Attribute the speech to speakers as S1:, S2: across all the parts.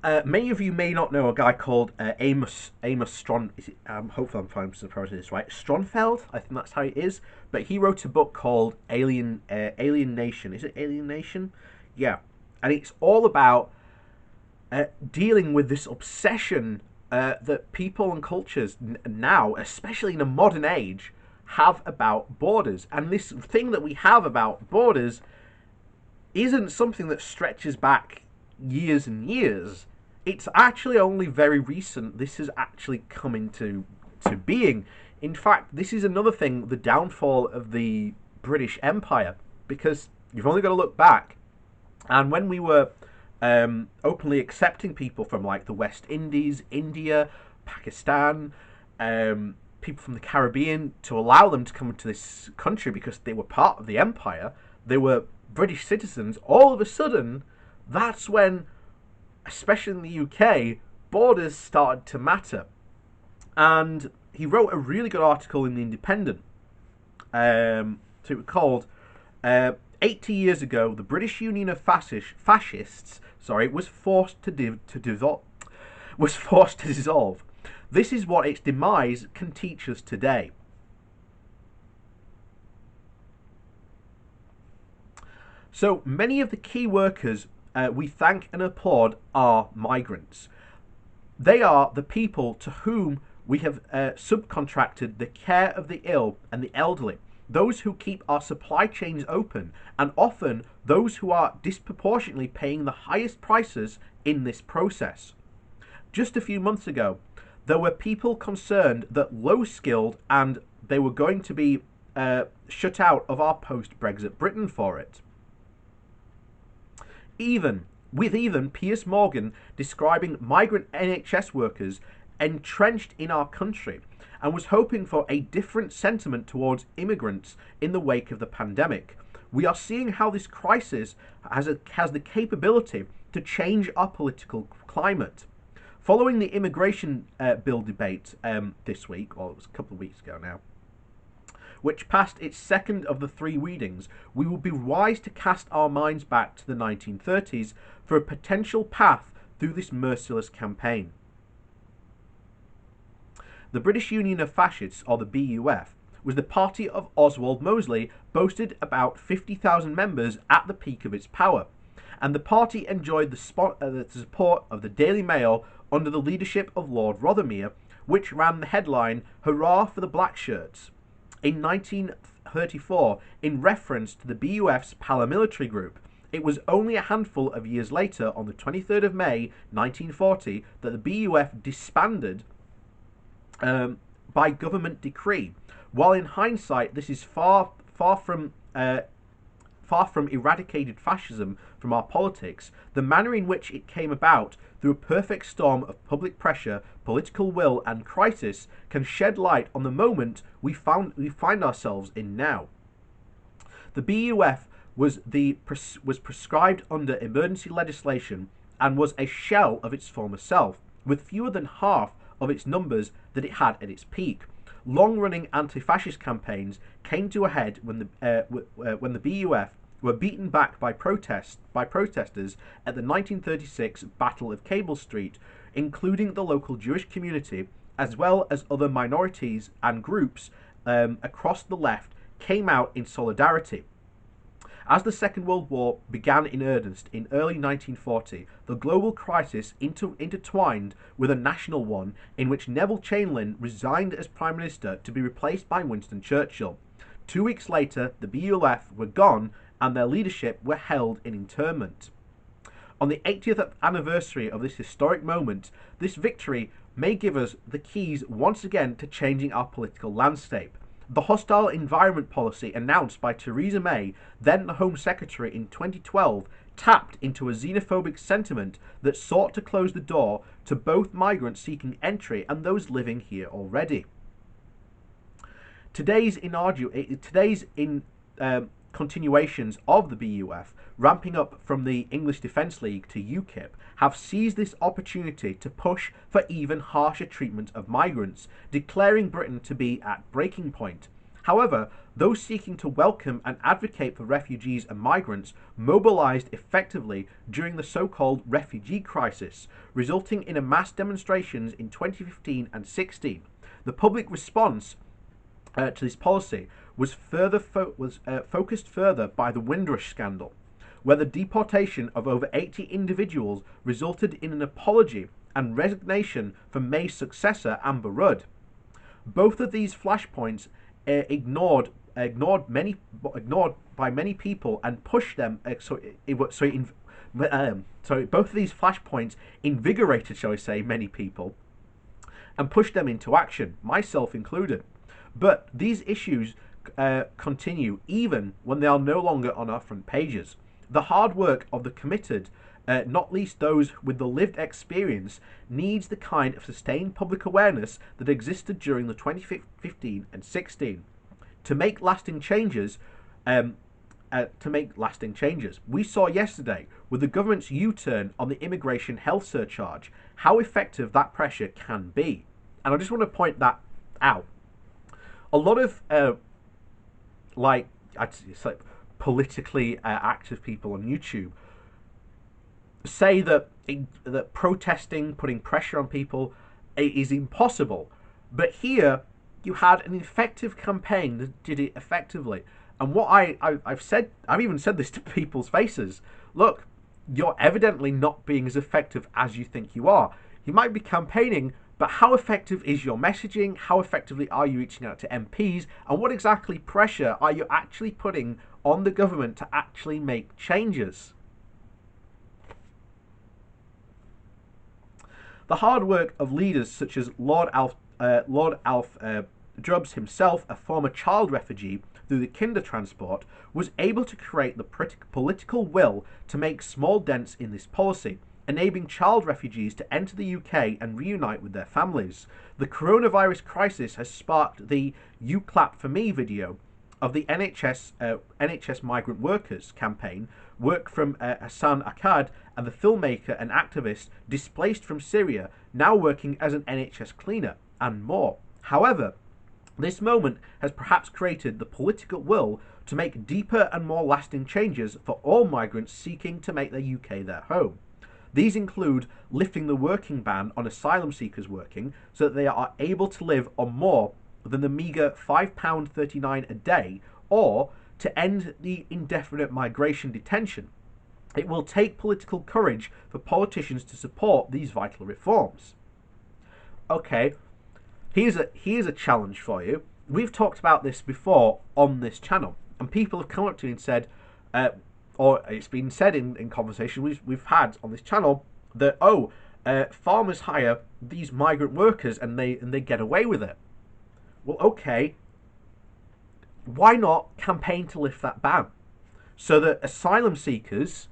S1: Many of you may not know a guy called Amos Stron. Is it, hopefully, I'm pronouncing this right. Stronfeld, I think that's how it is. But he wrote a book called Alien Nation. Is it Alien Nation? Yeah, and it's all about dealing with this obsession that people and cultures now, especially in a modern age, have about borders. And this thing that we have about borders isn't something that stretches back years and years. It's actually only very recent this has actually come into to being. In fact, this is another thing, the downfall of the British Empire, because you've only got to look back. And when we were openly accepting people from like the West Indies, India, Pakistan, people from the Caribbean, to allow them to come into this country because they were part of the empire, they were British citizens, all of a sudden, that's when, especially in the UK, borders started to matter. And he wrote a really good article in The Independent. So it was called 80 years ago, the British Union of Fascists was forced to dissolve. This is what its demise can teach us today. So many of the key workers we thank and applaud are migrants. They are the people to whom we have subcontracted the care of the ill and the elderly, those who keep our supply chains open, and often those who are disproportionately paying the highest prices in this process. Just a few months ago, there were people concerned that low-skilled and they were going to be shut out of our post-Brexit Britain for it. Even Piers Morgan describing migrant NHS workers entrenched in our country, and was hoping for a different sentiment towards immigrants in the wake of the pandemic. We are seeing how this crisis has the capability to change our political climate. Following the immigration bill debate this week, or it was a couple of weeks ago now, which passed its second of the three readings, we will be wise to cast our minds back to the 1930s for a potential path through this merciless campaign. The British Union of Fascists, or the BUF, was the party of Oswald Mosley, boasted about 50,000 members at the peak of its power, and the party enjoyed the support of the Daily Mail under the leadership of Lord Rothermere, which ran the headline, "Hurrah for the Black Shirts," in 1934 in reference to the BUF's paramilitary group. It was only a handful of years later, on the 23rd of May 1940, that the BUF disbanded by government decree. While in hindsight, this is far from eradicated fascism from our politics, the manner in which it came about through a perfect storm of public pressure, political will, and crisis can shed light on the moment we find ourselves in now. The BUF was prescribed under emergency legislation and was a shell of its former self, with fewer than half of its numbers that it had at its peak. Long-running anti-fascist campaigns came to a head when the BUF were beaten back by protesters at the 1936 Battle of Cable Street, including the local Jewish community, as well as other minorities and groups across the left came out in solidarity. As the Second World War began in earnest in early 1940, the global crisis intertwined with a national one in which Neville Chamberlain resigned as Prime Minister to be replaced by Winston Churchill. 2 weeks later, the BUF were gone and their leadership were held in internment. On the 80th anniversary of this historic moment, this victory may give us the keys once again to changing our political landscape. The hostile environment policy announced by Theresa May, then the Home Secretary, in 2012, tapped into a xenophobic sentiment that sought to close the door to both migrants seeking entry and those living here already. Today's continuations of the BUF, ramping up from the English Defence League to UKIP, have seized this opportunity to push for even harsher treatment of migrants, declaring Britain to be at breaking point. However, those seeking to welcome and advocate for refugees and migrants mobilized effectively during the so-called refugee crisis, resulting in a mass demonstrations in 2015 and 16. The public response to this policy was focused further by the Windrush scandal, where the deportation of over 80 individuals resulted in an apology and resignation from May's successor, Amber Rudd. Both of these flashpoints ignored by many people and pushed them. Both of these flashpoints invigorated, shall we say, many people and pushed them into action, myself included. But these issues continue even when they are no longer on our front pages. The hard work of the committed, not least those with the lived experience, needs the kind of sustained public awareness that existed during the 2015 and 16 to make lasting changes. We saw yesterday with the government's U-turn on the immigration health surcharge how effective that pressure can be, and I just want to point that out. A lot of politically active people on YouTube say that protesting, putting pressure on people, is impossible. But here you had an effective campaign that did it effectively. And what I've even said this to people's faces. Look, you're evidently not being as effective as you think you are. You might be campaigning, but how effective is your messaging? How effectively are you reaching out to MPs? And what exactly pressure are you actually putting on the government to actually make changes? The hard work of leaders such as Lord Alf Drubbs himself, a former child refugee through the kinder transport, was able to create the political will to make small dents in this policy, enabling child refugees to enter the UK and reunite with their families. The coronavirus crisis has sparked the "You Clap For Me" video of the NHS migrant workers campaign, work from Hassan Akkad, and the filmmaker and activist displaced from Syria, now working as an NHS cleaner, and more. However, this moment has perhaps created the political will to make deeper and more lasting changes for all migrants seeking to make their UK their home. These include lifting the working ban on asylum seekers working so that they are able to live on more than the meagre £5.39 a day, or to end the indefinite migration detention. It will take political courage for politicians to support these vital reforms. Okay, here's a challenge for you. We've talked about this before on this channel, and people have come up to me and said, or it's been said in conversation we've had on this channel, that farmers hire these migrant workers and they get away with it. Well, okay, why not campaign to lift that ban so that asylum seekers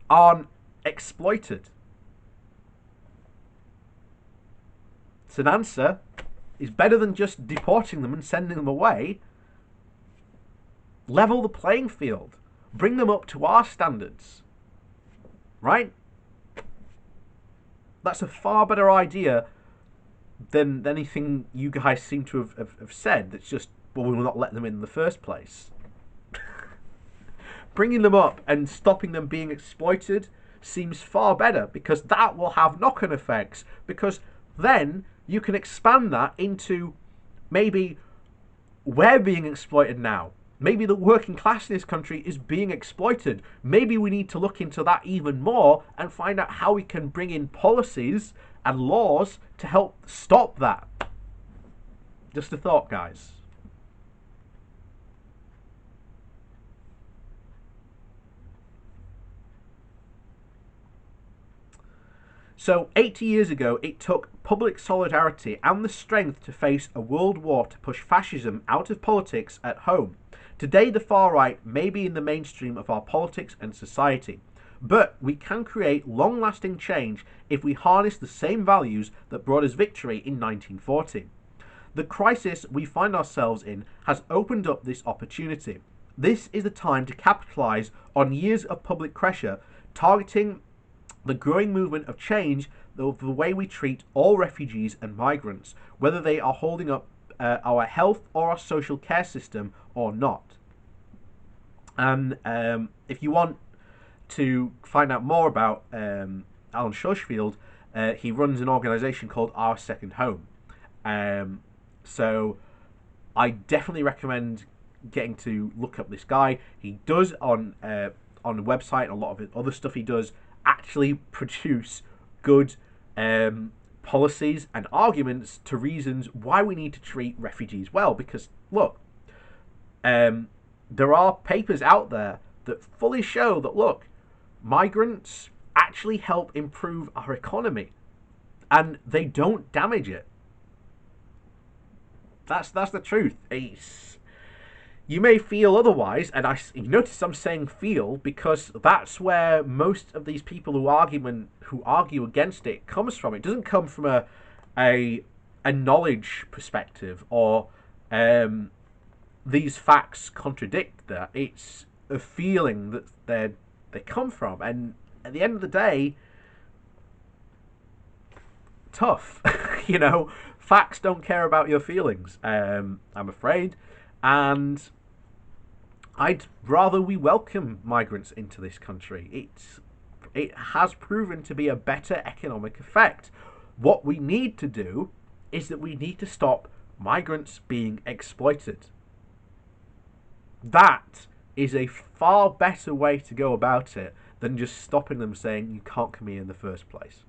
S1: aren't exploited? It's an answer. It's better than just deporting them and sending them away. Level the playing field. Bring them up to our standards. Right? That's a far better idea than anything you guys seem to have said. That's just, well, we will not let them in the first place. Bringing them up and stopping them being exploited seems far better, because that will have knock-on effects, because then you can expand that into maybe we're being exploited now. Maybe the working class in this country is being exploited. Maybe we need to look into that even more and find out how we can bring in policies and laws to help stop that. Just a thought, guys. So 80 years ago, it took public solidarity and the strength to face a world war to push fascism out of politics at home. Today, the far right may be in the mainstream of our politics and society, but we can create long-lasting change if we harness the same values that brought us victory in 1940. The crisis we find ourselves in has opened up this opportunity. This is the time to capitalise on years of public pressure, targeting the growing movement of change of the way we treat all refugees and migrants, whether they are holding up our health or our social care system or not. And if you want to find out more about Alan Schorschfield, he runs an organisation called Our Second Home. So I definitely recommend getting to look up this guy. He does on the website, and a lot of his other stuff he does actually produce good policies and arguments to reasons why we need to treat refugees well. Because look, there are papers out there that fully show that, look, migrants actually help improve our economy and they don't damage it. That's the truth. You may feel otherwise, and you notice I'm saying feel because that's where most of these people who argue against it comes from. It doesn't come from a knowledge perspective or these facts contradict that. It's a feeling that they come from, and at the end of the day, tough. Facts don't care about your feelings, I'm afraid, and I'd rather we welcome migrants into this country. It has proven to be a better economic effect. What we need to do is that we need to stop migrants being exploited. That is a far better way to go about it than just stopping them saying you can't come here in the first place.